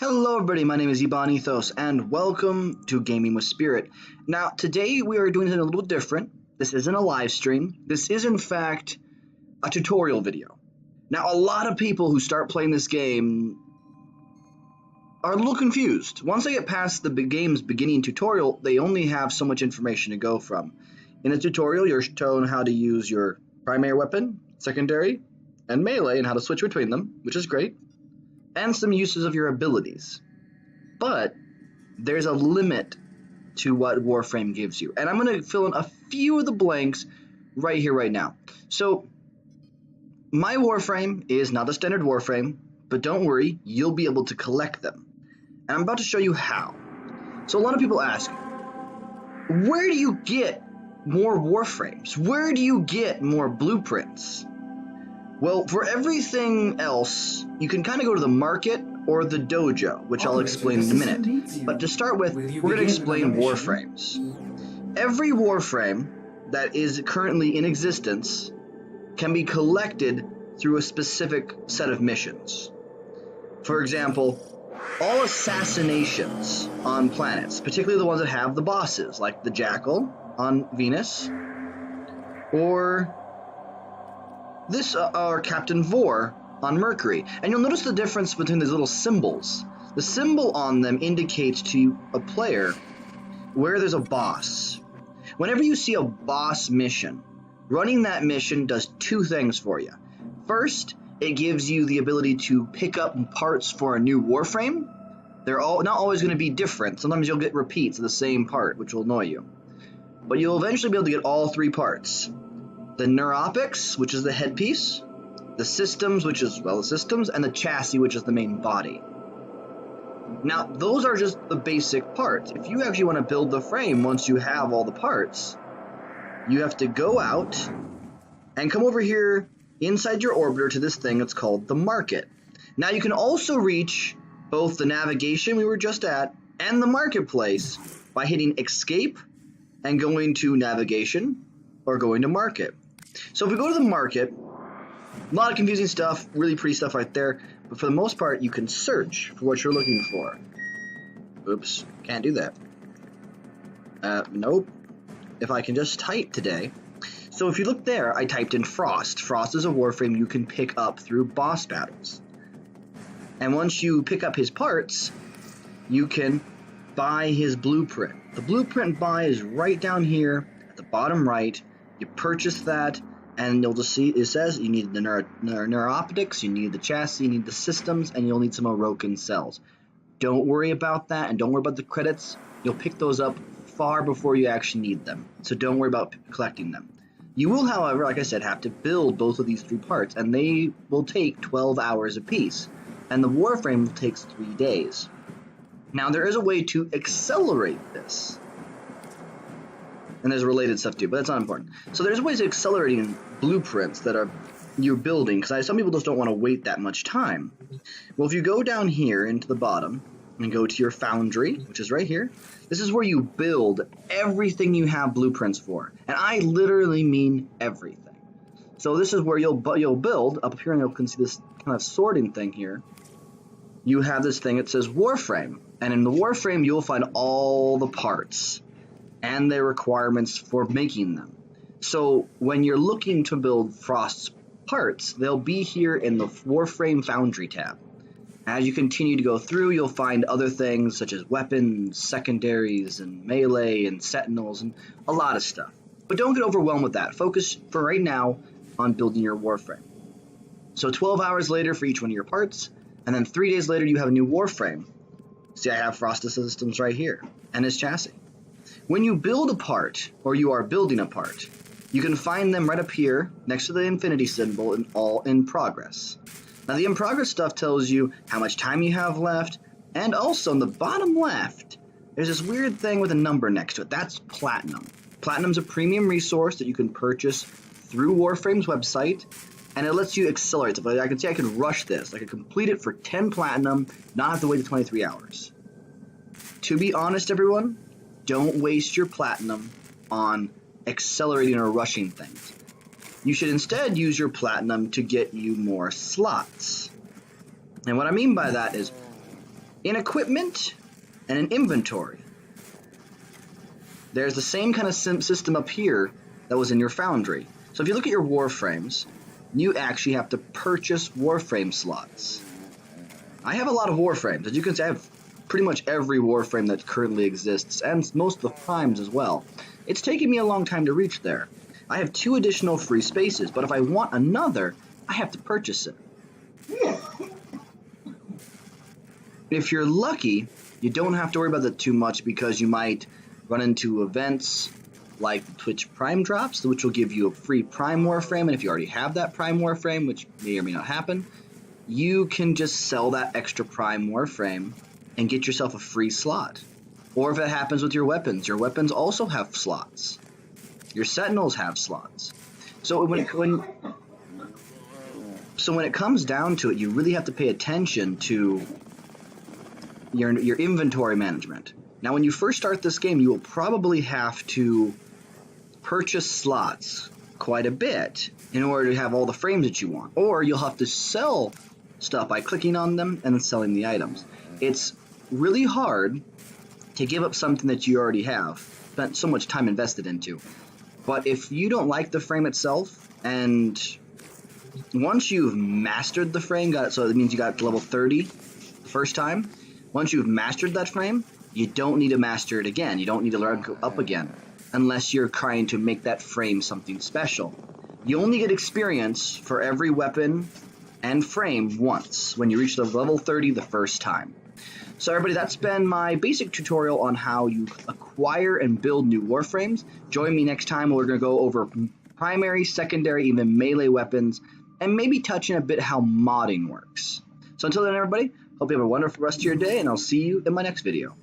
Hello everybody, my name is Iban Ethos, and welcome to Gaming with Spirit. Now, today we are doing something a little different. This isn't a live stream. This is, in fact, a tutorial video. Now, a lot of people who start playing this game are a little confused. Once they get past the game's beginning tutorial, they only have so much information to go from. In a tutorial, you're shown how to use your primary weapon, secondary, and melee, and how to switch between them, which is great. And some uses of your abilities. But there's a limit to what Warframe gives you. And I'm going to fill in a few of the blanks right here, right now. So, my Warframe is not the standard Warframe, but don't worry, you'll be able to collect them. And I'm about to show you how. So a lot of people ask, where do you get more Warframes? Where do you get more blueprints? Well, for everything else, you can kind of go to the market or the dojo, which I'll explain in a minute. But to start with, we're going to explain Warframes. Every Warframe that is currently in existence can be collected through a specific set of missions. For example, all assassinations on planets, particularly the ones that have the bosses, like the Jackal on Venus, or this are Captain Vor on Mercury. And you'll notice the difference between these little symbols. The symbol on them indicates to a player where there's a boss. Whenever you see a boss mission, running that mission does two things for you. First, it gives you the ability to pick up parts for a new Warframe. They're not always going to be different. Sometimes you'll get repeats of the same part, which will annoy you. But you'll eventually be able to get all three parts. The neuropics, which is the headpiece, the systems, which is, well, the systems, and the chassis, which is the main body. Now, those are just the basic parts. If you actually want to build the frame once you have all the parts, you have to go out and come over here inside your orbiter to this thing that's called the market. Now, you can also reach both the navigation we were just at and the marketplace by hitting escape and going to navigation or going to market. So if we go to the market, a lot of confusing stuff, really pretty stuff right there, but for the most part, you can search for what you're looking for. Oops, can't do that. Nope. If I can just type today. So if you look there, I typed in Frost. Frost is a Warframe you can pick up through boss battles. And once you pick up his parts, you can buy his blueprint. The blueprint buy is right down here at the bottom right. You purchase that, and you'll just see it says you need the neuroptics, you need the chassis, you need the systems, and you'll need some Orokin cells. Don't worry about that, and don't worry about the credits. You'll pick those up far before you actually need them, so don't worry about collecting them. You will, however, like I said, have to build both of these three parts, and they will take 12 hours apiece, and the Warframe takes 3 days. Now, there is a way to accelerate this. And there's related stuff too, but that's not important. So there's ways of accelerating blueprints that you're building, because some people just don't want to wait that much time. Well, if you go down here into the bottom and go to your foundry, which is right here, this is where you build everything you have blueprints for. And I literally mean everything. So this is where you'll build, up here, and you can see this kind of sorting thing here. You have this thing that says Warframe, and in the Warframe you'll find all the parts and their requirements for making them. So when you're looking to build Frost's parts, they'll be here in the Warframe Foundry tab. As you continue to go through, you'll find other things such as weapons, secondaries, and melee, and sentinels, and a lot of stuff. But don't get overwhelmed with that. Focus for right now on building your Warframe. So 12 hours later for each one of your parts, and then 3 days later you have a new Warframe. See, I have Frost's systems right here, and his chassis. When you build a part, or you are building a part, you can find them right up here next to the infinity symbol in all in progress. Now the in progress stuff tells you how much time you have left, and also in the bottom left, there's this weird thing with a number next to it. That's platinum. Platinum's a premium resource that you can purchase through Warframe's website, and it lets you accelerate stuff. I can see I could rush this. I could complete it for 10 platinum, not have to wait the 23 hours. To be honest, everyone, don't waste your platinum on accelerating or rushing things. You should instead use your platinum to get you more slots. And what I mean by that is, In equipment and in inventory, there's the same kind of system up here that was in your foundry. So if you look at your Warframes, you actually have to purchase Warframe slots. I have a lot of Warframes. As you can see, I have pretty much every Warframe that currently exists, and most of the primes as well. It's taken me a long time to reach there. I have 2 additional free spaces, but if I want another, I have to purchase it. If you're lucky, you don't have to worry about that too much because you might run into events like the Twitch Prime drops, which will give you a free Prime Warframe, and if you already have that Prime Warframe, which may or may not happen, you can just sell that extra Prime Warframe and get yourself a free slot. Or if it happens with your weapons also have slots. Your Sentinels have slots. So when it comes down to it, you really have to pay attention to your inventory management. Now, when you first start this game, you will probably have to purchase slots quite a bit in order to have all the frames that you want. Or you'll have to sell stuff by clicking on them and then selling the items. It's really hard to give up something that you already have, spent so much time invested into. But if you don't like the frame itself, and once you've mastered the frame, so it means you got to level 30 the first time, once you've mastered that frame, you don't need to master it again. You don't need to learn to go up again, unless you're trying to make that frame something special. You only get experience for every weapon and frame once, when you reach the level 30 the first time. So everybody, that's been my basic tutorial on how you acquire and build new Warframes. Join me next time where we're going to go over primary, secondary, even melee weapons, and maybe touch on a bit how modding works. So until then, everybody, hope you have a wonderful rest of your day, and I'll see you in my next video.